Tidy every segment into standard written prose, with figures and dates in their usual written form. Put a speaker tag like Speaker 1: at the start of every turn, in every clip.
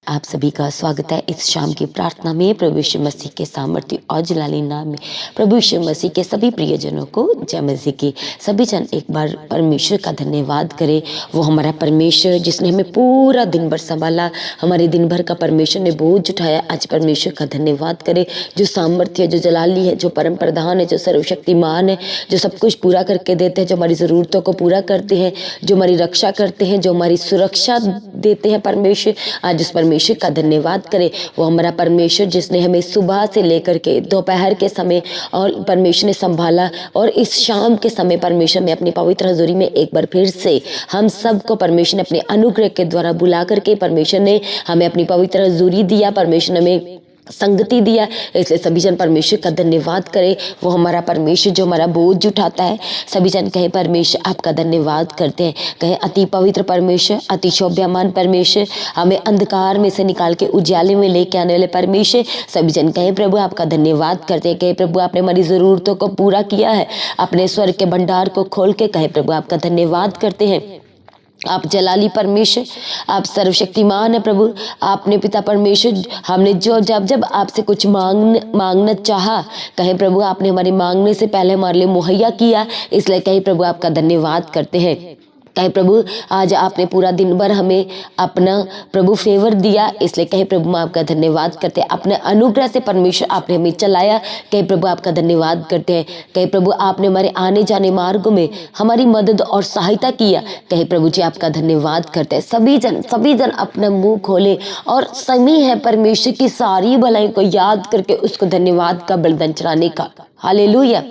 Speaker 1: आप सभी का स्वागत है इस शाम की प्रार्थना में। प्रभु यीशु मसीह के सामर्थ्य और जलाली नाम में प्रभु यीशु मसीह के सभी प्रियजनों को जय मसीह की। सभी जन एक बार परमेश्वर का धन्यवाद करें। वो हमारा परमेश्वर जिसने हमें पूरा दिन भर संभाला, हमारे दिन भर का परमेश्वर ने बोझ उठाया। आज परमेश्वर का धन्यवाद करें, जो सामर्थ्य है, जो जलाली है, जो परम प्रधान है, जो सर्वशक्तिमान है, जो सब कुछ पूरा करके देते हैं, जो हमारी ज़रूरतों को पूरा करते हैं, जो हमारी रक्षा करते हैं, जो हमारी सुरक्षा देते हैं। परमेश्वर, आज उस परमेश्वर का धन्यवाद करें। वो हमारा परमेश्वर जिसने हमें सुबह से लेकर के दोपहर के समय और परमेश्वर ने संभाला, और इस शाम के समय परमेश्वर ने अपनी पवित्र हजूरी में एक बार फिर से हम सबको परमेश्वर ने अपने अनुग्रह के द्वारा बुला करके परमेश्वर ने हमें अपनी पवित्र हजूरी दिया, परमेश्वर ने हमें संगति दिया। इसलिए सभी जन परमेश्वर का धन्यवाद करें। वो हमारा परमेश्वर जो हमारा बोझ उठाता है। सभी जन कहें, परमेश्वर आपका धन्यवाद करते हैं। कहें, अति पवित्र परमेश्वर, अति शोभ्यमान परमेश्वर, हमें अंधकार में से निकाल के उजाले में लेके आने वाले परमेश्वर। सभी जन कहें, प्रभु आपका धन्यवाद करते हैं। कहें, प्रभु आपने हमारी ज़रूरतों को पूरा किया है। अपने स्वर्ग के भंडार को खोल के कहें, प्रभु आपका धन्यवाद करते हैं। आप जलाली परमेश्वर, आप सर्वशक्तिमान है प्रभु। आपने पिता परमेश्वर, हमने जो जब जब आपसे कुछ मांगना चाहा, कहे प्रभु आपने हमारे मांगने से पहले हमारे लिए मुहैया किया। इसलिए कहे प्रभु आपका धन्यवाद करते हैं। कहे प्रभु आज आपने पूरा दिन भर हमें अपना प्रभु फेवर दिया। इसलिए कहे प्रभु मैं आपका धन्यवाद करते हैं। अपने अनुग्रह से परमेश्वर आपने हमें चलाया। कहे प्रभु आपका धन्यवाद करते हैं। कहे प्रभु आपने हमारे आने जाने मार्गों में हमारी मदद और सहायता किया। कहे प्रभु जी आपका धन्यवाद करते हैं। सभी जन अपना मुंह खोले और समय है परमेश्वर की सारी भलाई को याद करके उसको धन्यवाद का बलिदान चढ़ाने का। हालेलुया।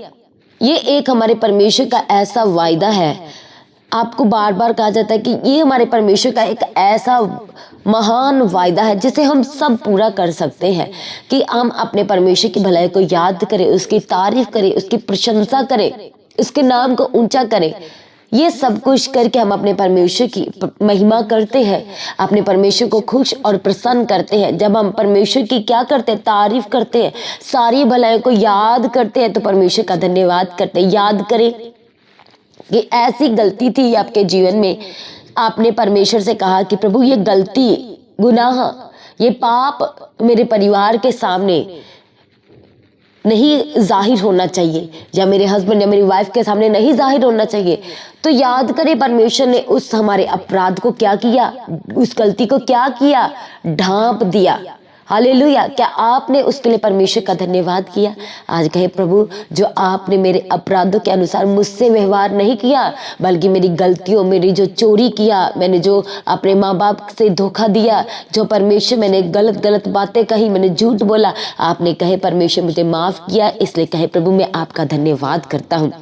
Speaker 1: ये एक हमारे परमेश्वर का ऐसा वायदा है। आपको बार बार कहा जाता है कि ये हमारे परमेश्वर का एक ऐसा महान वायदा है जिसे हम सब पूरा कर सकते हैं, कि हम अपने परमेश्वर की भलाई को याद करें, उसकी तारीफ करें, उसकी प्रशंसा करें, उसके नाम को ऊंचा करें। ये सब कुछ करके हम अपने परमेश्वर की महिमा करते हैं, अपने परमेश्वर को खुश और प्रसन्न करते हैं। जब हम परमेश्वर की क्या करते हैं, तारीफ करते हैं, सारी भलाई को याद करते हैं, तो परमेश्वर का धन्यवाद करते हैं। याद करें कि ऐसी गलती थी आपके जीवन में, आपने परमेश्वर से कहा कि प्रभु ये गलती, गुनाह, ये पाप मेरे परिवार के सामने नहीं जाहिर होना चाहिए, या मेरे हस्बैंड या मेरी वाइफ के सामने नहीं जाहिर होना चाहिए। तो याद करें परमेश्वर ने उस हमारे अपराध को क्या किया, उस गलती को क्या किया, ढांप दिया। हालेलुया। क्या आपने उसके लिए परमेश्वर का धन्यवाद किया? आज कहे प्रभु जो आपने मेरे अपराधों के अनुसार मुझसे व्यवहार नहीं किया, बल्कि मेरी गलतियों, मेरी जो चोरी किया, मैंने जो अपने माँ बाप से धोखा दिया, जो परमेश्वर मैंने गलत बातें कही, मैंने झूठ बोला, आपने कहे परमेश्वर मुझे माफ किया। इसलिए कहे प्रभु मैं आपका धन्यवाद करता हूँ।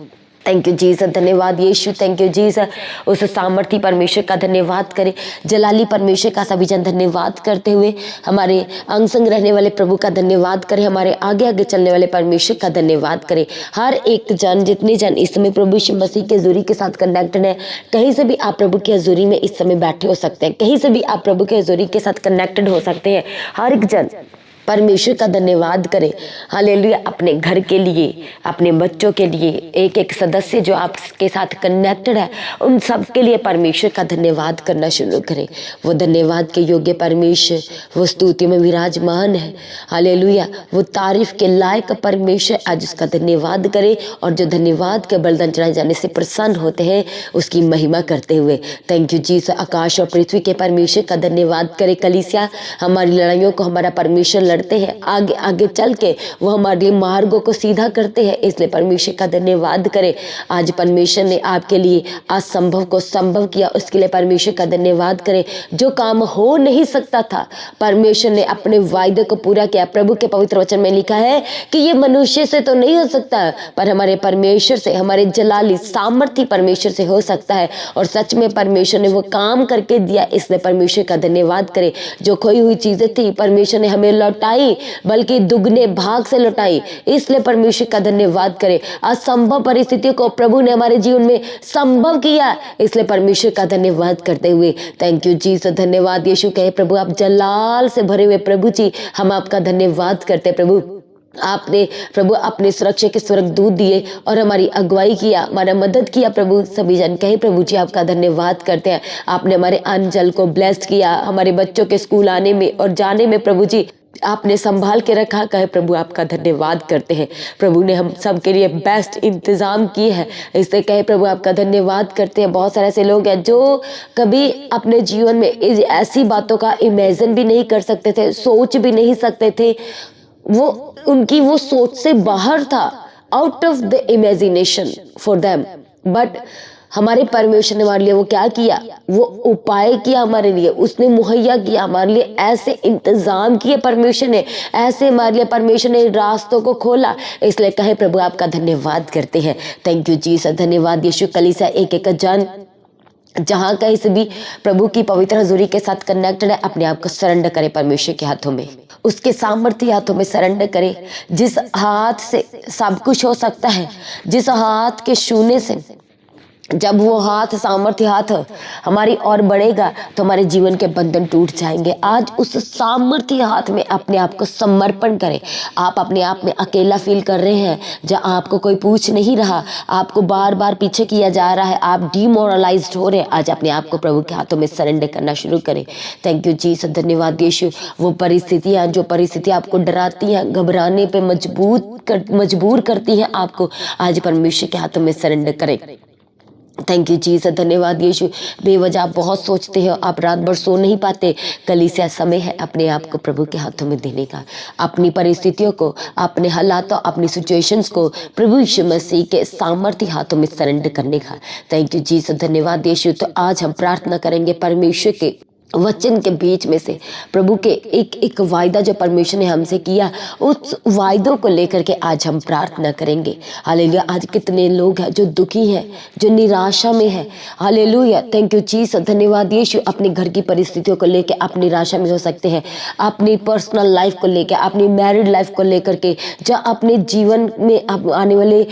Speaker 1: थैंक यू जीसस, धन्यवाद यीशु, थैंक यू जीसस। उस सामर्थी परमेश्वर का धन्यवाद करें। जलाली परमेश्वर का सभी जन धन्यवाद करते हुए हमारे अंग संग रहने वाले प्रभु का धन्यवाद करें। हमारे आगे आगे चलने वाले परमेश्वर का धन्यवाद करें। हर एक जन, जितने जन इस समय प्रभु यीशु मसीह के हजूरी के साथ कनेक्टेड है, कहीं से भी आप प्रभु की हजूरी में इस समय बैठे हो सकते हैं, कहीं से भी आप प्रभु के हजूरी के साथ कनेक्टेड हो सकते हैं। हर एक जन परमेश्वर का धन्यवाद करें। हालेलुया। अपने घर के लिए, अपने बच्चों के लिए, एक एक सदस्य जो आपके साथ कनेक्टेड है, उन सब के लिए परमेश्वर का धन्यवाद करना शुरू करें। वो धन्यवाद के योग्य परमेश्वर, वो स्तुति में विराजमान है। हालेलुया। वो तारीफ के लायक परमेश्वर, आज उसका धन्यवाद करें। और जो धन्यवाद के बलिदान चढ़ाए जाने से प्रसन्न होते हैं, उसकी महिमा करते हुए थैंक यू जीसस। आकाश और पृथ्वी के परमेश्वर का धन्यवाद करें। कलीसिया, हमारी लड़ाइयों को हमारा परमेश्वर लड़ते हैं, आगे आगे चल के वो हमारे मार्गों को सीधा करते हैं। इसलिए परमेश्वर का धन्यवाद करें। आज परमेश्वर ने आपके लिए असंभव को संभव किया, उसके लिए परमेश्वर का धन्यवाद करें। जो काम हो नहीं सकता था, परमेश्वर ने अपने वायदे को पूरा किया। प्रभु के पवित्र वचन में लिखा है कि ये मनुष्य से तो नहीं हो सकता, पर हमारे परमेश्वर से, हमारे जलाली सामर्थी परमेश्वर से हो सकता है। और सच में परमेश्वर ने वो काम करके दिया। इसलिए परमेश्वर का धन्यवाद करें। जो खोई हुई चीजें थी, परमेश्वर ने हमें लौटाई, बल्कि दुगने भाग से लौटाई। इसलिए परमेश्वर का धन्यवाद करें। असंभव परिस्थितियों को प्रभु ने हमारे जीवन में संभव किया। इसलिए परमेश्वर का धन्यवाद करते हुए थैंक यू जीसस। धन्यवाद यीशु। कहे प्रभु आप जलाल से भरे हुए प्रभु जी, हम आपका धन्यवाद करते प्रभु। आपने प्रभु अपने सुरक्षा के स्वर्गदूत दिए और हमारी अगुवाई किया, हमारा मदद किया। प्रभु सभी जन कहे प्रभु जी आपका धन्यवाद करते हैं। आपने हमारे अंजल को ब्लेस्ड किया, हमारे बच्चों के स्कूल आने में और जाने में प्रभु जी आपने संभाल के रखा। कहे प्रभु आपका धन्यवाद करते हैं। प्रभु ने हम सब के लिए बेस्ट इंतजाम किए हैं, इसलिए कहे प्रभु आपका धन्यवाद करते हैं। बहुत सारे ऐसे लोग हैं जो कभी अपने जीवन में ऐसी बातों का इमेजिन भी नहीं कर सकते थे, सोच भी नहीं सकते थे, वो उनकी वो सोच से बाहर था, out of the imagination for them. But हमारे परमेश्वर ने हमारे लिए वो क्या किया, वो उपाय किया हमारे लिए, उसने मुहैया किया हमारे लिए, ऐसे इंतजाम किए परमेश्वर ने, ऐसे हमारे लिए परमेश्वर ने रास्तों को खोला। इसलिए कहे प्रभु आपका धन्यवाद करते हैं। थैंक यू जीसस, धन्यवाद यीशु। कलीसिया एक एक जन जहां कहीं से भी प्रभु की पवित्र हजूरी के साथ कनेक्टेड है, अपने आप को सरेंडर करे परमेश्वर के हाथों में, उसके सामर्थ्य हाथों में सरेंडर करे। जिस हाथ से सब कुछ हो सकता है, जिस हाथ के छूने से, जब वो हाथ सामर्थ्य हाथ हमारी ओर बढ़ेगा तो हमारे जीवन के बंधन टूट जाएंगे। आज उस सामर्थ्य हाथ में अपने आप को समर्पण करें। आप अपने आप में अकेला फील कर रहे हैं, जहाँ आपको कोई पूछ नहीं रहा, आपको बार बार पीछे किया जा रहा है, आप डिमोरलाइज्ड हो रहे हैं, आज अपने आप को प्रभु के हाथों में सरेंडर करना शुरू करें। थैंक यू जीसस, धन्यवाद यीशु। वो परिस्थितियाँ जो परिस्थितियाँ आपको डराती हैं, घबराने पे मजबूर करती हैं आपको, आज परमेश्वर के हाथों में सरेंडर करें। थैंक यू जीसस, धन्यवाद यीशु। बेवजह आप बहुत सोचते हो, आप रात भर सो नहीं पाते, कलीसिया समय है अपने आप को प्रभु के हाथों में देने का, अपनी परिस्थितियों को, अपने हालातों, अपनी सिचुएशंस को प्रभु यीशु मसीह के सामर्थ्य हाथों में सरेंडर करने का। थैंक यू जीसस, धन्यवाद यीशु। तो आज हम प्रार्थना करेंगे परमेश्वर के वचन के बीच में से, प्रभु के एक एक वायदा जो परमेश्वर ने हमसे किया, उस वायदों को लेकर के आज हम प्रार्थना करेंगे। हालेलुया। आज कितने लोग हैं जो दुखी हैं, जो निराशा में है। हालेलुया। थैंक यू जीसस, धन्यवाद यीशु। अपने घर की परिस्थितियों को लेकर आप निराशा में हो सकते हैं, अपनी पर्सनल लाइफ को लेकर, अपनी मैरिड लाइफ को लेकर के, जो अपने जीवन में आने वाले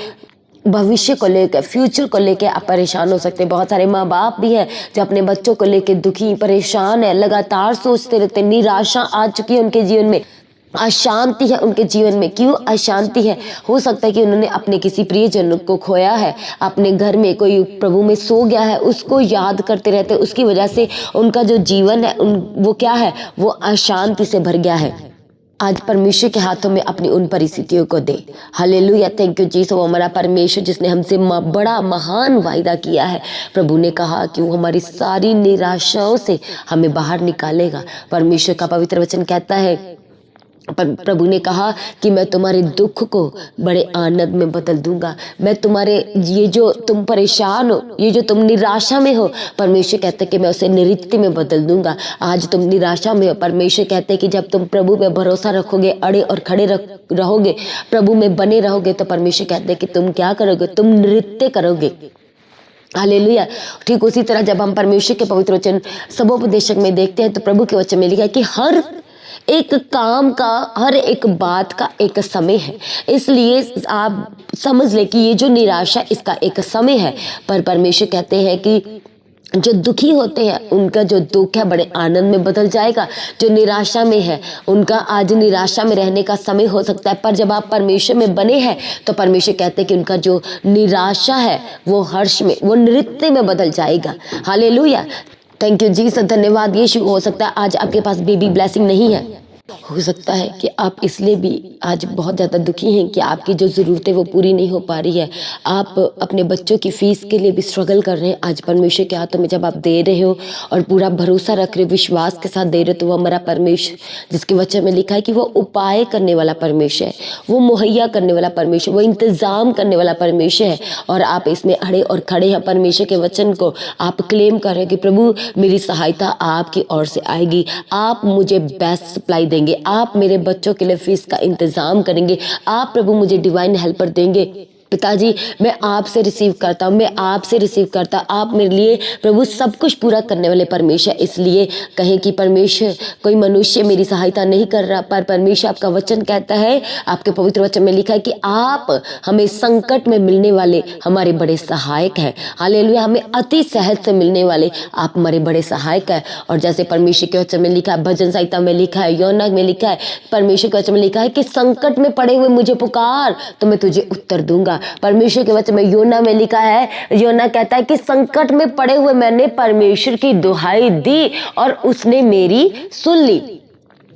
Speaker 1: भविष्य को लेकर, फ्यूचर को लेकर आप परेशान हो सकते हैं। बहुत सारे माँ बाप भी हैं जो अपने बच्चों को लेकर दुखी परेशान है, लगातार सोचते रहते हैं, निराशा आ चुकी है उनके जीवन में, अशांति है उनके जीवन में। क्यों अशांति है? हो सकता है कि उन्होंने अपने किसी प्रियजन को खोया है, अपने घर में कोई प्रभु में सो गया है, उसको याद करते रहते हैं, उसकी वजह से उनका जो जीवन है वो क्या है, वो अशांति से भर गया है। आज परमेश्वर के हाथों में अपनी उन परिस्थितियों को दे। हालेलुया। Thank you Jesus. वो हमारा परमेश्वर जिसने हमसे बड़ा महान वायदा किया है। प्रभु ने कहा कि वो हमारी सारी निराशाओं से हमें बाहर निकालेगा। परमेश्वर का पवित्र वचन कहता है, प्रभु ने कहा कि मैं तुम्हारे दुख को बड़े आनंद में बदल दूंगा। मैं तुम्हारे ये जो तुम परेशान हो, ये जो तुम निराशा में हो, परमेश्वर कहते हैं कि मैं उसे नृत्य में बदल दूंगा। आज तुम निराशा में हो, परमेश्वर कहते हैं कि जब तुम प्रभु में भरोसा रखोगे, अड़े और खड़े रहोगे, प्रभु में बने रहोगे, तो परमेश्वर कहते हैं कि तुम क्या करोगे, तुम नृत्य करोगे। हालेलुया। ठीक उसी तरह जब हम परमेश्वर के पवित्र वचन सबोपदेशक में देखते हैं तो प्रभु के वचन में लिखा है कि हर एक काम का, हर एक बात का एक समय है। इसलिए आप समझ ले कि ये जो निराशा, इसका एक समय है। पर परमेश्वर कहते हैं कि जो दुखी होते हैं उनका जो दुख है बड़े आनंद में बदल जाएगा। जो निराशा में है उनका आज निराशा में रहने का समय हो सकता है, पर जब आप परमेश्वर में बने हैं तो परमेश्वर कहते हैं कि उनका जो निराशा है वो हर्ष में, वो नृत्य में बदल जाएगा। हालेलुया। थैंक यू जीसस, धन्यवाद यीशु। हो सकता है आज आपके पास बेबी ब्लेसिंग नहीं है, हो सकता है कि आप इसलिए भी आज बहुत ज़्यादा दुखी हैं कि आपकी जो ज़रूरतें वो पूरी नहीं हो पा रही है। आप अपने बच्चों की फ़ीस के लिए भी स्ट्रगल कर रहे हैं। आज परमेश्वर के हाथों में जब आप दे रहे हो और पूरा भरोसा रख रहे हो, विश्वास के साथ दे रहे हो, तो वो हमारा परमेश्वर जिसके वचन में लिखा है कि वो उपाय करने वाला परमेश्वर है, वो मुहैया करने वाला परमेश्वर, वो इंतज़ाम करने वाला परमेश्वर है। और आप इसमें अड़े और खड़े हैं। परमेश्वर के वचन को आप क्लेम कर रहे हो कि प्रभु मेरी सहायता आपकी ओर से आएगी, आप मुझे बेस्ट सप्लाई देंगे, आप मेरे बच्चों के लिए फीस का इंतजाम करेंगे, आप प्रभु मुझे डिवाइन हेल्पर देंगे। पिताजी मैं आपसे रिसीव करता हूँ, मैं आपसे रिसीव करता, आप मेरे लिए प्रभु सब कुछ पूरा करने वाले परमेश्वर। इसलिए कहें कि परमेश्वर कोई मनुष्य मेरी सहायता नहीं कर रहा, पर परमेश्वर आपका वचन कहता है, आपके पवित्र वचन में लिखा है कि आप हमें संकट में मिलने वाले हमारे बड़े सहायक हैं। हालेलुया, हमें अति सहज से मिलने वाले आप हमारे बड़े सहायक हैं। और जैसे परमेश्वर के वचन में लिखा है, भजन संहिता में लिखा है, यौना में लिखा है, परमेश्वर के वचन में लिखा है कि संकट में पड़े हुए मुझे पुकार तो मैं तुझे उत्तर दूंगा। परमेश्वर के वचन में योना में लिखा है, योना कहता है कि संकट में पड़े हुए मैंने परमेश्वर की दुहाई दी और उसने मेरी सुन ली।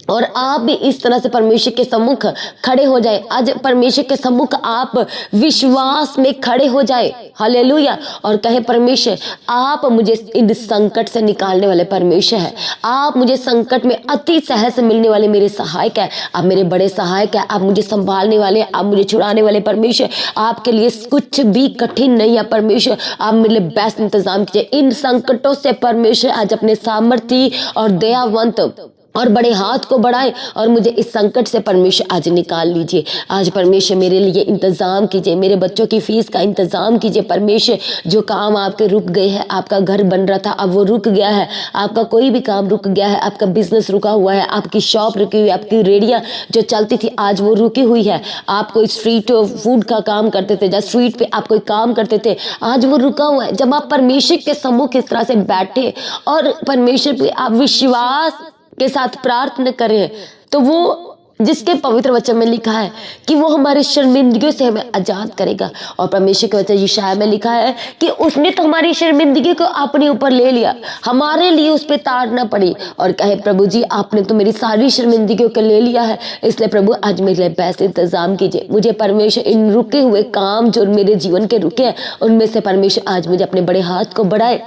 Speaker 1: और आप भी इस तरह से परमेश्वर के सम्मुख खड़े हो जाए। आज परमेश्वर के सम्मुख आप विश्वास में खड़े हो जाए। हालेलुया, और कहे परमेश्वर आप मुझे इन संकट से निकालने वाले परमेश्वर है, आप मुझे संकट में अति सहज से मिलने वाले मेरे सहायक है, आप मेरे बड़े सहायक है, आप मुझे संभालने वाले, आप मुझे छुड़ाने वाले परमेश्वर। आपके लिए कुछ भी कठिन नहीं है परमेश्वर, आप मेरे लिए बेस्ट इंतजाम कीजिए। इन संकटों से परमेश्वर आज अपने सामर्थ्य और दयावंत और बड़े हाथ को बढ़ाए और मुझे इस संकट से परमेश्वर आज निकाल लीजिए। आज परमेश्वर मेरे लिए इंतज़ाम कीजिए, मेरे बच्चों की फीस का इंतज़ाम कीजिए परमेश्वर। जो काम आपके रुक गए हैं, आपका घर बन रहा था अब वो रुक गया है, आपका कोई भी काम रुक गया है, आपका बिजनेस रुका हुआ है, आपकी शॉप रुकी हुई है, आपकी रेडियाँ जो चलती थी आज वो रुकी हुई है, आप कोई स्ट्रीट फूड का काम करते थे, या स्ट्रीट पे आप कोई काम करते थे, आज वो रुका हुआ है। जब आप परमेश्वर के सम्मुख इस तरह से बैठे और परमेश्वर पे आप विश्वास के साथ प्रार्थना करें, तो वो जिसके पवित्र वचन में लिखा है कि वो हमारे शर्मिंदगियों से हमें आजाद करेगा। और परमेश्वर के वचन यशायाह में लिखा है कि उसने तो हमारी शर्मिंदगी को अपने ऊपर ले लिया, हमारे लिए उस पर ताड़ना पड़ी। और कहे प्रभु जी आपने तो मेरी सारी शर्मिंदगियों को ले लिया है, इसलिए प्रभु आज मेरे लिए पैसे इंतजाम कीजिए। मुझे परमेश्वर इन रुके हुए काम जो मेरे जीवन के रुके हैं उनमें से परमेश्वर आज मुझे अपने बड़े हाथ को बढ़ाए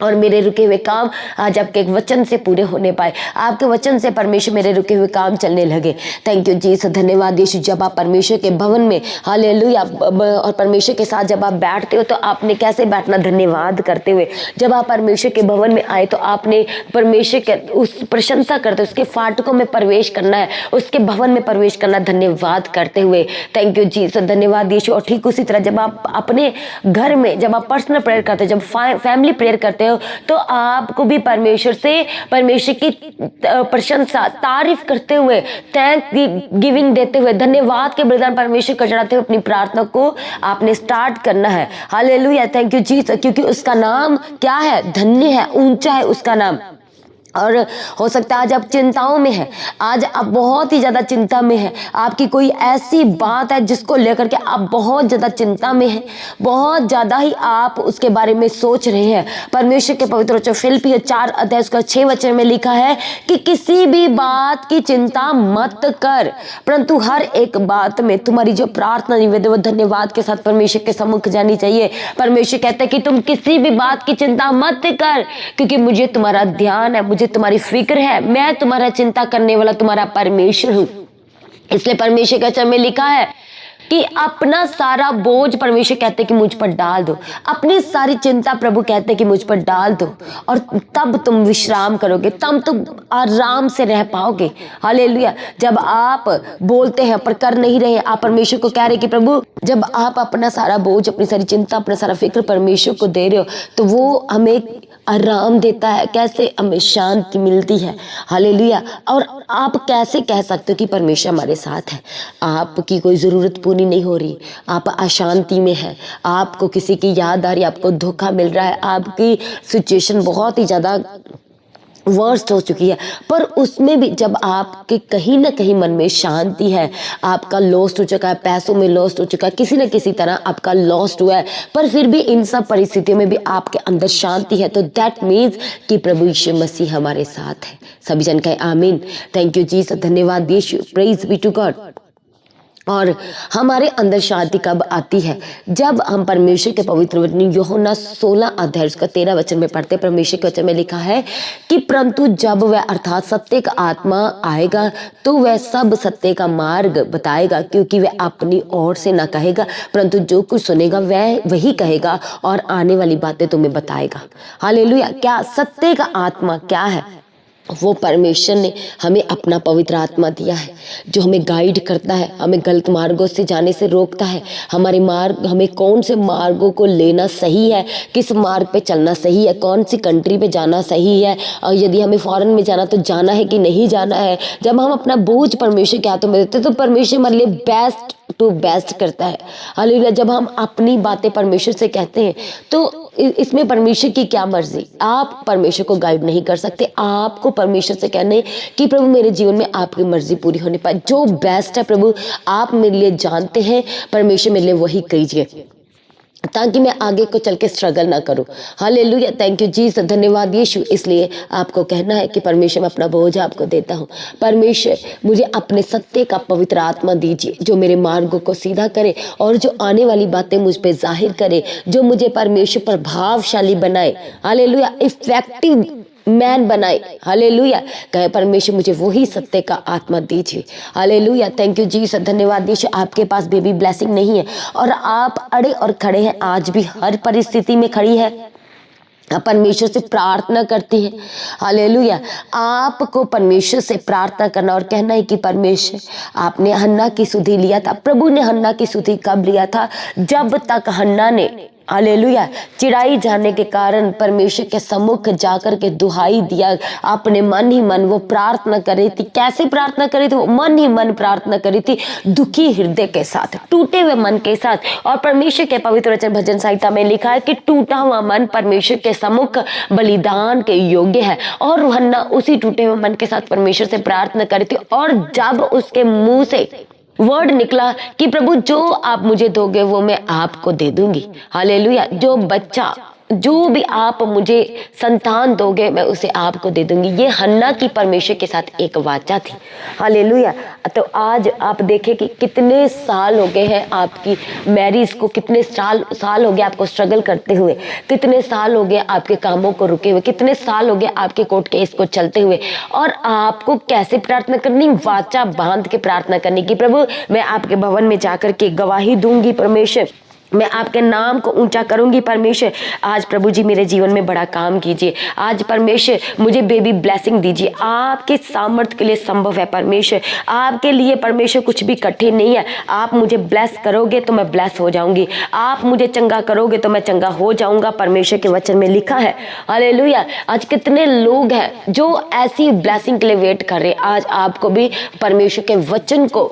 Speaker 1: और मेरे रुके हुए काम आज आपके वचन से पूरे होने पाए। आपके वचन से परमेश्वर मेरे रुके हुए काम चलने लगे। थैंक यू जीसस, धन्यवाद यीशु। जब आप परमेश्वर के भवन में हालेलुया और परमेश्वर के साथ जब आप बैठते हो तो आपने कैसे बैठना, धन्यवाद करते हुए। जब आप परमेश्वर के भवन में आए तो आपने परमेश्वर के उस प्रशंसा करते, उसके फाटकों में प्रवेश करना है, उसके भवन में प्रवेश करना, धन्यवाद करते हुए। थैंक यू जीसस, धन्यवाद यीशु। और ठीक उसी तरह जब आप अपने घर में जब आप पर्सनल प्रेयर करते हो, जब फैमिली प्रेयर करते हो, तो आपको भी परमेश्वर से परमेश्वर की प्रशंसा तारीफ करते हुए, थैंक गिविंग देते हुए, धन्यवाद के बलिदान परमेश्वर को चढ़ाते हुए अपनी प्रार्थना को आपने स्टार्ट करना है। हालेलुया, थैंक यू जीसस, क्योंकि उसका नाम क्या है, धन्य है, ऊंचा है उसका नाम। और हो सकता है आज आप चिंताओं में हैं, आज आप बहुत ही ज़्यादा चिंता में हैं, आपकी कोई ऐसी बात है जिसको लेकर के आप बहुत ज़्यादा चिंता में हैं, बहुत ज़्यादा ही आप उसके बारे में सोच रहे हैं। परमेश्वर के पवित्र वचन फिलिप्पी 4 अध्याय उसका 6 वचन में लिखा है कि किसी भी बात की चिंता मत कर, परंतु हर एक बात में तुम्हारी जो प्रार्थना निवेदन व धन्यवाद के साथ परमेश्वर के सम्मुख जानी चाहिए। परमेश्वर कहते हैं कि तुम किसी भी बात की चिंता मत कर, क्योंकि मुझे तुम्हारा ध्यान है, मुझे तुम्हारी फिक्र है, मैं तुम्हारा चिंता करने वाला तुम्हारा परमेश्वर हूं। इसलिए परमेश्वर के वचन में लिखा है कि अपना सारा बोझ परमेश्वर कहते कि मुझ पर डाल दो, अपनी सारी चिंता प्रभु कहते कि मुझ पर डाल दो, और तब तुम विश्राम करोगे, तब तुम आराम से रह पाओगे। हालेलुया। जब आप बोलते हैं पर कर नहीं रहे, आप परमेश्वर को कह रहे कि प्रभु, जब आप अपना सारा बोझ, अपनी सारी चिंता, अपना सारा फिक्र परमेश्वर को दे रहे हो तो वो हमें आराम देता है। कैसे हमें शांति मिलती है। हालेलुया। और आप कैसे कह सकते हो कि परमेश्वर हमारे साथ है, आपकी कोई ज़रूरत पूरी नहीं हो रही, आप अशांति में हैं, आपको किसी की याद आ रही, आपको धोखा मिल रहा है, आपकी सिचुएशन बहुत ही ज़्यादा वर्स्ट हो चुकी है, पर उसमें भी जब आपके कहीं ना कहीं मन में शांति है, आपका लॉस्ट हो चुका है, पैसों में लॉस्ट हो चुका है, किसी न किसी तरह आपका लॉस्ट हुआ है, पर फिर भी इन सब परिस्थितियों में भी आपके अंदर शांति है, तो दैट मीन्स कि प्रभु यीशु मसीह हमारे साथ है। सभी जन कहे आमीन। थैंक यू जीसस, धन्यवाद Yeshu, praise be to God. और हमारे अंदर शांति कब आती है, जब हम परमेश्वर के पवित्र वचन यूहन्ना 16 अध्याय उसका 13 वचन में पढ़ते। परमेश्वर के वचन में लिखा है कि परंतु जब वह अर्थात सत्य का आत्मा आएगा तो वह सब सत्य का मार्ग बताएगा, क्योंकि वह अपनी ओर से ना कहेगा, परंतु जो कुछ सुनेगा वह वही कहेगा और आने वाली बातें तुम्हें बताएगा। हालेलुया। क्या सत्य का आत्मा क्या है? वो परमेश्वर ने हमें अपना पवित्र आत्मा दिया है जो हमें गाइड करता है, हमें गलत मार्गों से जाने से रोकता है, हमारे मार्ग, हमें कौन से मार्गों को लेना सही है, किस मार्ग पे चलना सही है, कौन सी कंट्री पे जाना सही है, और यदि हमें फॉरेन में जाना तो जाना है कि नहीं जाना है। जब हम अपना बोझ परमेश्वर के हाथों में देते तो परमेश्वर हमारे लिए बेस्ट टू बेस्ट करता है। हालेलुया। जब हम अपनी बातें परमेश्वर से कहते हैं तो इसमें परमेश्वर की क्या मर्जी, आप परमेश्वर को गाइड नहीं कर सकते। आपको परमेश्वर से कहना है कि प्रभु मेरे जीवन में आपकी मर्जी पूरी होने पाए, जो बेस्ट है प्रभु आप मेरे लिए जानते हैं, परमेश्वर मेरे लिए वही कीजिए ताकि मैं आगे को चल के स्ट्रगल ना करूं। हालेलुया। थैंक यू जीसस, धन्यवाद यीशु। इसलिए आपको कहना है कि परमेश्वर मैं अपना बोझ आपको देता हूं। परमेश्वर मुझे अपने सत्य का पवित्र आत्मा दीजिए जो मेरे मार्गों को सीधा करे और जो आने वाली बातें मुझ पे जाहिर करे, जो मुझे परमेश्वर प्रभावशाली बनाए। हालेलुया। इफेक्टिव मैन बनाए। हालेलुया। कहे परमेश्वर मुझे वही सत्य का आत्मा दीजिए। हालेलुया। थैंक यू जीसस, धन्यवाद यीशु। आपके पास बेबी ब्लेसिंग नहीं है और आप अड़े और खड़े हैं, आज भी हर परिस्थिति में खड़ी है, परमेश्वर से प्रार्थना करती है। हालेलुया। आपको परमेश्वर से प्रार्थना करना और कहना है कि परमेश्वर आपने हन्ना की सुधि लिया था। प्रभु ने हन्ना की सुधि कब लिया था? जब तक हन्ना ने हालेलुया चिढ़ाई जाने के कारण परमेश्वर के सम्मुख जाकर के दुहाई दिया, अपने मन ही मन वो प्रार्थना कर रही थी। कैसे प्रार्थना कर रही थी? वो मन ही मन प्रार्थना कर रही थी, दुखी हृदय के साथ, टूटे हुए मन के साथ। और परमेश्वर के पवित्र वचन भजन संहिता में लिखा है कि टूटा हुआ मन परमेश्वर के सम्मुख बलिदान के योग्य है। और हन्ना उसी टूटे हुए मन के साथ परमेश्वर से प्रार्थना कर रही थी। और जब उसके मुंह से वर्ड निकला कि प्रभु जो आप मुझे दोगे वो मैं आपको दे दूंगी। हालेलुया। जो बच्चा, जो भी आप मुझे संतान दोगे मैं उसे आपको दे दूंगी। ये हन्ना की परमेश्वर के साथ एक वाचा थी। हालेलुया। तो आज आप देखें कि कितने साल हो गए हैं आपकी मैरिज को, कितने साल हो गए आपको स्ट्रगल करते हुए, कितने साल हो गए आपके कामों को रुके हुए, कितने साल हो गए आपके कोर्ट केस को चलते हुए। और आपको कैसे प्रार्थना करनी? वाचा बांध के प्रार्थना करनी कि प्रभु मैं आपके भवन में जाकर के गवाही दूंगी, परमेश्वर मैं आपके नाम को ऊंचा करूंगी। परमेश्वर आज प्रभु जी मेरे जीवन में बड़ा काम कीजिए। आज परमेश्वर मुझे बेबी ब्लेसिंग दीजिए। आपके सामर्थ्य के लिए संभव है परमेश्वर, आपके लिए परमेश्वर कुछ भी कठिन नहीं है। आप मुझे ब्लेस करोगे तो मैं ब्लेस हो जाऊंगी, आप मुझे चंगा करोगे तो मैं चंगा हो जाऊंगा। परमेश्वर के वचन में लिखा है। हालेलुया। आज कितने लोग हैं जो ऐसी ब्लेसिंग के लिए वेट कर रहे हैं। आज आपको भी परमेश्वर के वचन को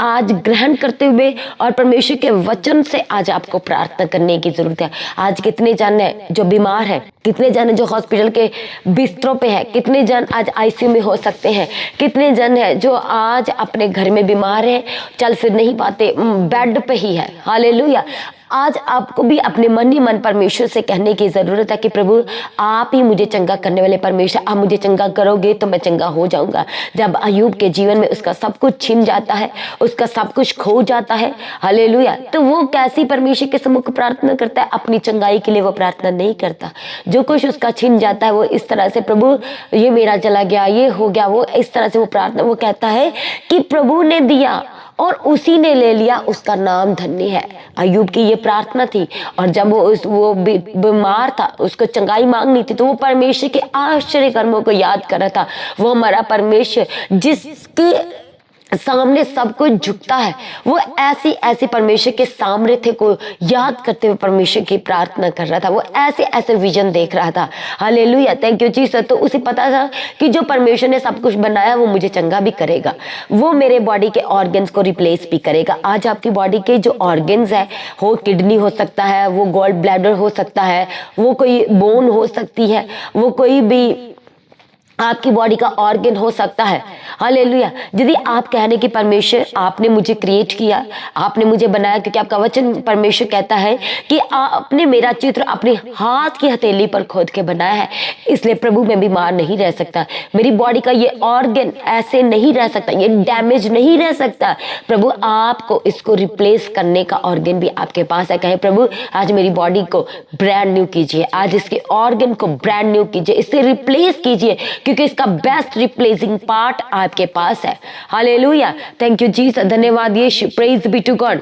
Speaker 1: आज ग्रहण करते हुए और परमेश्वर के वचन से आज आपको प्रार्थना करने की जरूरत है। आज कितने जन है जो बीमार है, कितने जन है जो हॉस्पिटल के बिस्तरों पे है, कितने जन आज आईसीयू में हो सकते हैं, कितने जन है जो आज अपने घर में बीमार है, चल फिर नहीं पाते, बेड पे ही है। हालेलुया। आज आपको भी अपने मन ही मन परमेश्वर से कहने की जरूरत है कि प्रभु आप ही मुझे चंगा करने वाले परमेश्वर, आप मुझे चंगा करोगे तो मैं चंगा हो जाऊंगा। जब अय्यूब के जीवन में उसका सब कुछ छिन जाता है, उसका सब कुछ खो जाता है, हालेलुया, तो वो कैसी परमेश्वर के सम्मुख प्रार्थना करता है? अपनी चंगाई के लिए वो प्रार्थना नहीं करता। जो कुछ उसका छिन जाता है वो इस तरह से, प्रभु ये मेरा चला गया, ये हो गया, वो इस तरह से वो प्रार्थना, वो कहता है कि प्रभु ने दिया और उसी ने ले लिया, उसका नाम धन्य है। अय्यूब की ये प्रार्थना थी। और जब वो बीमार था, उसको चंगाई मांगनी थी, तो वो परमेश्वर के आश्चर्य कर्मों को याद कर रहा था। वो हमारा परमेश्वर जिसके सामने सब कुछ झुकता है, वो ऐसी परमेश्वर के सामर्थ्य को याद करते हुए परमेश्वर की प्रार्थना कर रहा था। वो ऐसे विजन देख रहा था। हालेलुया। Thank you Jesus. तो उसे पता था कि जो परमेश्वर ने सब कुछ बनाया वो मुझे चंगा भी करेगा, वो मेरे बॉडी के ऑर्गन्स को रिप्लेस भी करेगा। आज आपकी बॉडी के जो ऑर्गन्स है, हो किडनी हो सकता है, वो गॉल ब्लैडर हो सकता है, वो कोई बोन हो सकती है, वो कोई भी आपकी बॉडी का ऑर्गन हो सकता है। हालेलुया। यदि आप कहने की परमेश्वर आपने मुझे क्रिएट किया, आपने मुझे बनाया, क्योंकि आपका वचन परमेश्वर कहता है कि आपने मेरा चित्र अपने हाथ की हथेली पर खोद के बनाया है, इसलिए प्रभु मैं बीमार नहीं रह सकता, मेरी बॉडी का ये ऑर्गन ऐसे नहीं रह सकता, ये डैमेज नहीं रह सकता। प्रभु आपको इसको रिप्लेस करने का ऑर्गन भी आपके पास है। कहे प्रभु आज मेरी बॉडी को ब्रांड न्यू कीजिए, आज इसके ऑर्गन को ब्रांड न्यू कीजिए, इससे रिप्लेस कीजिए, क्योंकि इसका बेस्ट रिप्लेसिंग पार्ट आपके पास है। हालेलुया। Thank you Jesus. धन्यवाद Yeshu. Praise be to God.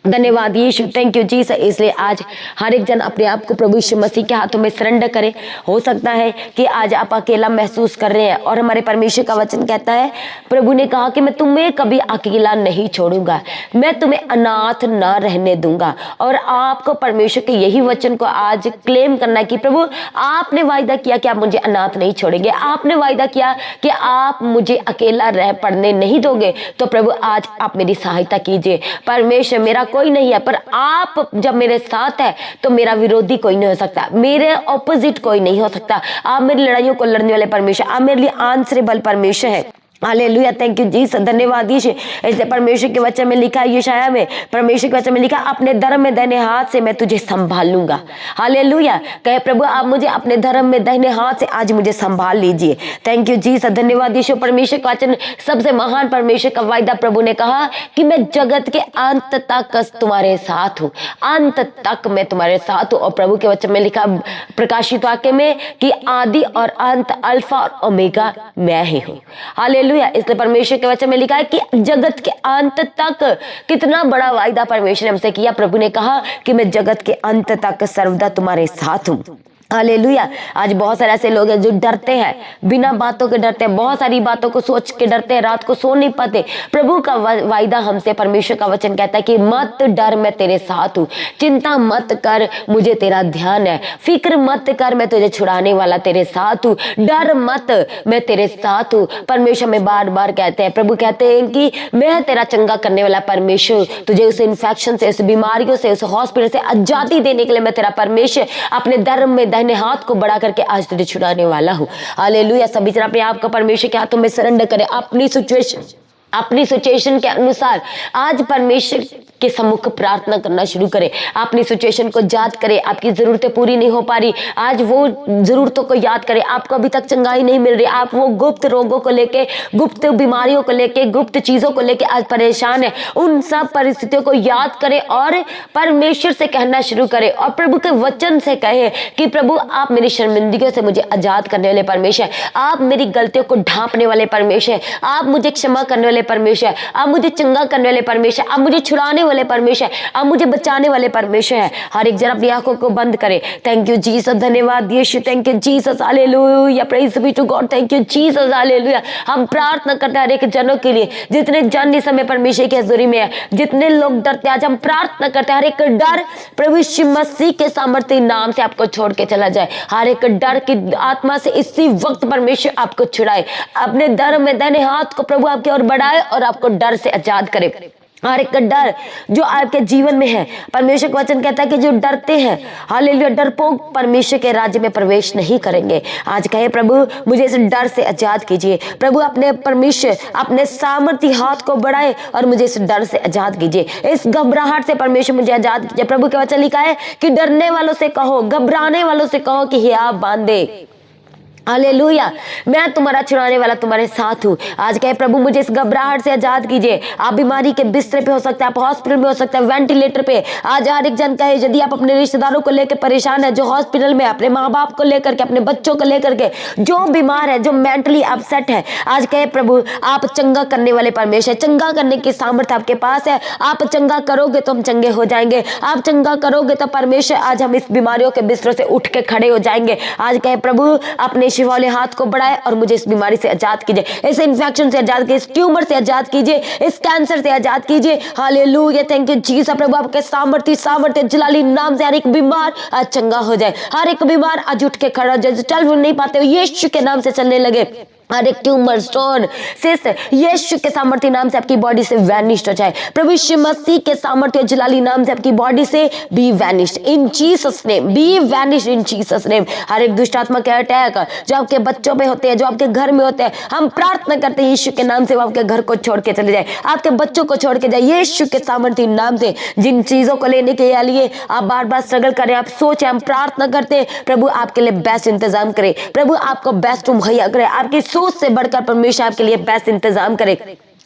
Speaker 1: धन्यवाद यीशु, थैंक यू जीसस। इसलिए आज हर एक जन अपने आप को प्रभु यीशु मसीह के हाथों में सरेंडर करे। हो सकता है कि आज आप अकेला महसूस कर रहे हैं और हमारे परमेश्वर का वचन कहता है, प्रभु ने कहा कि मैं तुम्हें कभी अकेला नहीं छोड़ूंगा, मैं तुम्हें अनाथ ना रहने दूंगा। और आपको परमेश्वर के यही वचन को आज क्लेम करना है कि प्रभु आपने वायदा किया कि आप मुझे अनाथ नहीं छोड़ेंगे, आपने वायदा किया कि आप मुझे अकेला रह पड़ने नहीं दोगे। तो प्रभु आज आप मेरी सहायता कीजिए। परमेश्वर मेरा कोई नहीं है, पर आप जब मेरे साथ है तो मेरा विरोधी कोई नहीं हो सकता, मेरे ऑपोजिट कोई नहीं हो सकता। आप मेरी लड़ाइयों को लड़ने वाले परमेश्वर, आप मेरे लिए आंसरेबल परमेश्वर है। हालेलुया, थैंक यू जीसस, धन्यवाद यीशु। इसलिए परमेश्वर के वचन में लिखा है, यशायाह में परमेश्वर के वचन में लिखा, अपने धर्म में दाहिने हाथ से मैं तुझे संभाल लूंगा। हालेलुया, कहे प्रभु आप मुझे अपने धर्म में दाहिने हाथ से आज मुझे संभाल लीजिए। थैंक यू जीसस, धन्यवाद यीशु। परमेश्वर का वचन सबसे महान परमेश्वर का वायदा, प्रभु ने कहा कि मैं जगत के अंत तक तुम्हारे साथ हूँ, अंत तक मैं तुम्हारे साथ हूँ। और प्रभु के वचन में लिखा प्रकाशित वाक्य में कि आदि और अंत, अल्फा और ओमेगा मैं ही हूँ। हालेलुया, इसलिए परमेश्वर के वचन में लिखा है कि जगत के अंत तक, कितना बड़ा वायदा परमेश्वर ने हमसे किया। प्रभु ने कहा कि मैं जगत के अंत तक सर्वदा तुम्हारे साथ हूँ। हालेलुया, आज बहुत सारे ऐसे लोग हैं जो डरते हैं, बिना बातों के डरते हैं, बहुत सारी बातों को सोच के डरते हैं, रात को सो नहीं पाते। प्रभु का वायदा हमसे, परमेश्वर का वचन कहता है कि मत डर, मैं तेरे साथ हूँ, चिंता मत कर, मुझे तेरा ध्यान है, फिक्र मत कर, मैं तुझे छुड़ाने वाला तेरे साथ हूँ, डर मत, मैं तेरे साथ हूँ। परमेश्वर में बार बार कहते हैं, प्रभु कहते हैं कि मैं तेरा चंगा करने वाला परमेश्वर, तुझे उस इन्फेक्शन से, उस बीमारियों से, उस हॉस्पिटल से आजादी देने के लिए मैं तेरा परमेश्वर अपने धर्म में दाहिने हाथ को बड़ा करके आज तुझे छुड़ाने वाला हूँ। हालेलुया, सभी जन अपने आप को परमेश्वर के हाथों में सरेंडर करें। अपनी सिचुएशन के अनुसार आज परमेश्वर के सम्मुख प्रार्थना करना शुरू करें। अपनी सिचुएशन को याद करें, आपकी जरूरतें पूरी नहीं हो पा रही, आज वो जरूरतों को याद करें। आपको अभी तक चंगाई नहीं मिल रही, आप वो गुप्त रोगों को लेके, गुप्त बीमारियों को लेके, गुप्त चीजों को लेके आज परेशान है, उन सब परिस्थितियों को याद करें और परमेश्वर से कहना शुरू करें और प्रभु के वचन से कहें कि प्रभु आप मेरी शर्मिंदगियों से मुझे आजाद करने वाले परमेश्वर, आप मेरी गलतियों को ढांपने वाले परमेश्वर, आप मुझे क्षमा करने वाले परमेश्वर, आप मुझे चंगा करने वाले परमेश्वर, आप मुझे छुड़ाने वाले परमेश्वर, आप मुझे बचाने वाले परमेश्वर है। हर एक जन अपनी आंखों को बंद करे। थैंक यू जीसस, धन्यवाद Yeshu, thank you Jesus, hallelujah, praise be to God, thank you Jesus, hallelujah. हम प्रार्थना करते हैं हर एक जनों के लिए, जितने जन इस समय परमेश्वर की हजूरी में है, जितने लोग डरते हैं, आज हम प्रार्थना करते हैं हर एक डर प्रभु यीशु मसीह के सामर्थ्य नाम से आपको छोड़ के चला जाए। हर एक डर की आत्मा से इसी वक्त परमेश्वर आपको छुड़ाए, अपने धर्म में दाहिने हाथ को प्रभु आपकी ओर बढ़ाए और आपको डर से आजाद करे। हर एक डर जो आपके जीवन में है, परमेश्वर का वचन कहता है कि जो डरते हैं, हालेलुया, डरपोक परमेश्वर के राज्य में प्रवेश नहीं करेंगे। आज कहे प्रभु मुझे इस डर से आजाद कीजिए। प्रभु अपने परमेश्वर अपने सामर्थ्य हाथ को बढ़ाए और मुझे इस डर से आजाद कीजिए, इस घबराहट से परमेश्वर मुझे आजाद कीजिए। प्रभु के वचन लिखा है कि डरने वालों से कहो, घबराने वालों से कहो कि हियाव बांधे। हालेलुया, मैं तुम्हारा छुड़ाने वाला तुम्हारे साथ हूँ। आज कहे प्रभु मुझे इस घबराहट से आजाद कीजिए। आप बीमारी के बिस्तर पे हो सकते हैं, आप हॉस्पिटल में हो सकते हैं, वेंटिलेटर पे। आज हर एक जन कहे यदि आप अपने रिश्तेदारों को लेकर परेशान है, जो हॉस्पिटल में, अपने माँ बाप को लेकर के, अपने बच्चों को लेकर के, जो बीमार है, जो मेंटली अपसेट है, आज कहे प्रभु आप चंगा करने वाले परमेश्वर, चंगा करने की सामर्थ्य आपके पास है। आप चंगा करोगे तो हम चंगे हो जाएंगे, आप चंगा करोगे तो परमेश्वर आज हम इस बीमारियों के बिस्तरों से उठ के खड़े हो जाएंगे। आज कहे प्रभु अपने शिफा वाले हाथ को बढ़ाए और मुझे इस बीमारी से आजाद कीजिए, इस इन्फेक्शन से आजाद कीजिए, इस ट्यूमर से आजाद कीजिए, इस कैंसर से आजाद कीजिए। Hallelujah, thank you Jesus. प्रभु आपके सामर्थ्य जलाली नाम से हर एक बीमार आज चंगा हो जाए, हर एक बीमार आज उठ के खड़ा हो जाए, चल नहीं पाते हो यीशु के नाम से चलने लगे। हर एक ट्यूमर, स्टोन, सिस्ट यीशु के सामर्थ्य नाम से आपकी बॉडी से वैनिश्ड हो जाए। प्रभु यीशु मसीह के सामर्थ्य जलाली नाम से आपकी बॉडी से be vanished in Jesus name, be vanished in Jesus name. हर एक दुष्ट आत्मा के अटैक जो आपके बच्चों पे होते हैं, जो आपके घर में होते हैं, हम प्रार्थना करते हैं यीशु के नाम से वो आपके घर को छोड़ के चले जाए, आपके बच्चों को छोड़ के जाए यीशु के सामर्थ्य नाम से। जिन चीजों को लेने के लिए आप बार बार स्ट्रगल करें, आप सोचें, हम प्रार्थना करते हैं प्रभु आपके लिए बेस्ट इंतजाम करे, प्रभु आपको बेस्ट मुहैया करे, आपकी सोच से बढ़कर परमेश्वर आपके लिए बेस्ट इंतजाम करे।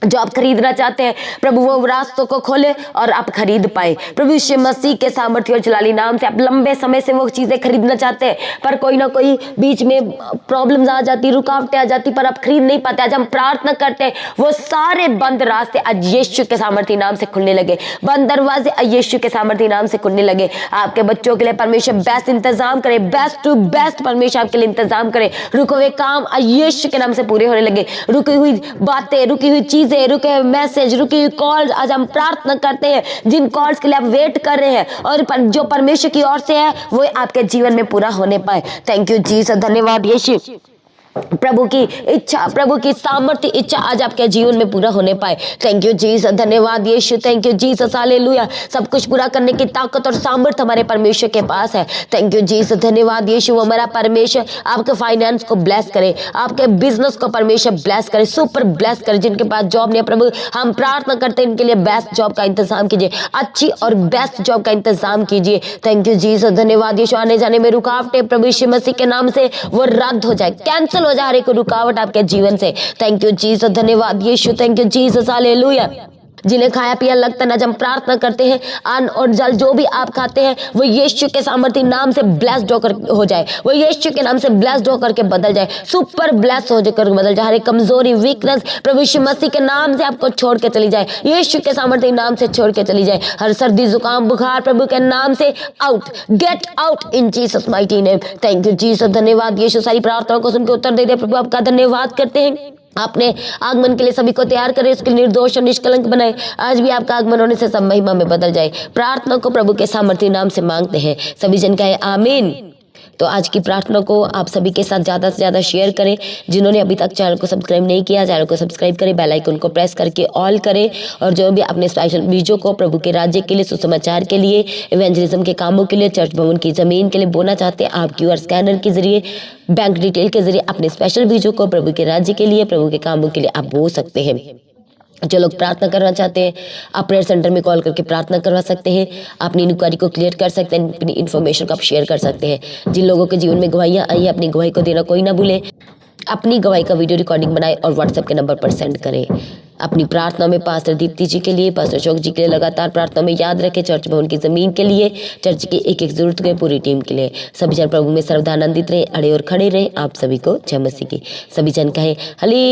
Speaker 1: जो आप खरीदना चाहते हैं, प्रभु वो रास्तों को खोले और आप खरीद पाए। प्रभु यीशु मसीह के सामर्थ्य और जलाली नाम से आप लंबे समय से वो चीज़ें खरीदना चाहते हैं, पर कोई ना कोई बीच में प्रॉब्लम्स आ जाती, रुकावटें आ जाती, पर आप खरीद नहीं पाते। आज हम प्रार्थना करते हैं वो सारे बंद रास्ते आज यीशु के सामर्थ्य नाम से खुलने लगे, बंद दरवाजे आज यीशु के सामर्थ्य नाम से खुलने लगे। आपके बच्चों के लिए परमेश्वर बेस्ट इंतजाम करे, बेस्ट टू बेस्ट परमेश्वर आपके लिए इंतजाम करे। रुके हुए काम आज यीशु के नाम से पूरे होने लगे, रुकी हुई बातें, रुकी हुई चीजें, रुके मैसेज, रुकी हुई कॉल्स, आज हम प्रार्थना करते हैं जिन कॉल्स के लिए आप वेट कर रहे हैं और जो परमेश्वर की ओर से है वो आपके जीवन में पूरा होने पाए। थैंक यू जीसस, धन्यवाद यीशु। प्रभु की इच्छा, प्रभु की सामर्थ्य इच्छा आज आपके जीवन में पूरा होने पाए। थैंक यू जीसस, धन्यवाद Yeshu, thank you Jesus, hallelujah. सब कुछ पूरा करने की ताकत और सामर्थ्य हमारे परमेश्वर के पास है। थैंक यू जीसस, धन्यवाद यीशु। हमारा परमेश्वर आपके फाइनेंस को ब्लेस करे, आपके बिजनेस को परमेश्वर ब्लेस करे, सुपर ब्लेस करे। जिनके पास जॉब नहीं है प्रभु, हम प्रार्थना करते हैं इनके लिए बेस्ट जॉब का इंतजाम कीजिए, अच्छी और बेस्ट जॉब का इंतजाम कीजिए। थैंक यू जीसस, धन्यवाद यीशु। आने जाने में रुकावटें प्रभु यीशु मसीह के नाम से वो रद्द हो जाए, कैंसिल हो जाए हर एक रुकावट आपके जीवन से। थैंक यू जीसस, धन्यवाद Yeshu, thank you Jesus, hallelujah. जिन्हें खाया पिया लगता ना, जब हम प्रार्थना करते हैं अन्न और जल जो भी आप खाते हैं वो यीशु के सामर्थ्य नाम से ब्लेस्ड होकर हो जाए, वो यीशु के नाम से ब्लेस्ड होकर के बदल जाए, सुपर ब्लेस हो जाकर बदल जाए। हर एक कमजोरी, वीकनेस प्रभु यीशु मसीह के नाम से आपको छोड़ के चली जाए, यीशु के सामर्थ्य नाम से छोड़ के चली जाए। हर सर्दी जुकाम बुखार प्रभु के नाम से out, get out in Jesus mighty name. Thank you Jesus, धन्यवाद यीशु। सारी प्रार्थनाओं को सुनकर उत्तर दे दे प्रभु, आपका धन्यवाद करते हैं। आपने आगमन के लिए सभी को तैयार करे, उसके निर्दोष और निष्कलंक बनाए। आज भी आपका आगमन होने से सब महिमा में बदल जाए। प्रार्थना को प्रभु के सामर्थ्य नाम से मांगते हैं, सभी जन कहे आमीन। तो आज की प्रार्थना को आप सभी के साथ ज़्यादा से ज़्यादा शेयर करें। जिन्होंने अभी तक चैनल को सब्सक्राइब नहीं किया, चैनल को सब्सक्राइब करें, बेल आइकन को प्रेस करके ऑल करें। और जो भी अपने स्पेशल बीजों को प्रभु के राज्य के लिए, सुसमाचार के लिए, इवेंजलिज्म के कामों के लिए, चर्च भवन की ज़मीन के लिए बोना चाहते हैं, आप QR स्कैनर के जरिए, बैंक डिटेल के जरिए अपने स्पेशल बीजों को प्रभु के राज्य के लिए, प्रभु के कामों के लिए आप बो सकते हैं। जो लोग प्रार्थना करना चाहते हैं आप प्रेयर सेंटर में कॉल करके प्रार्थना करवा सकते हैं, अपनी इंक्वायरी को क्लियर कर सकते हैं, अपनी इन्फॉर्मेशन को आप शेयर कर सकते हैं। जिन लोगों के जीवन में गवाहियाँ आई है अपनी गवाही को देना कोई ना भूले। अपनी गवाही का वीडियो रिकॉर्डिंग बनाए और व्हाट्सएप के नंबर पर सेंड करें। अपनी प्रार्थना में पास्टर दीप्ति जी के लिए, पास्टर अशोक जी के लिए लगातार प्रार्थना में याद रखें। चर्च भवन की ज़मीन के लिए, चर्च की एक एक जरूरत के पूरी टीम के लिए। सभी जन प्रभु में सर्वदा आनंदित रहे, अड़े और खड़े रहे। आप सभी को जय मसीह की। सभी जन कहें हालेलुया।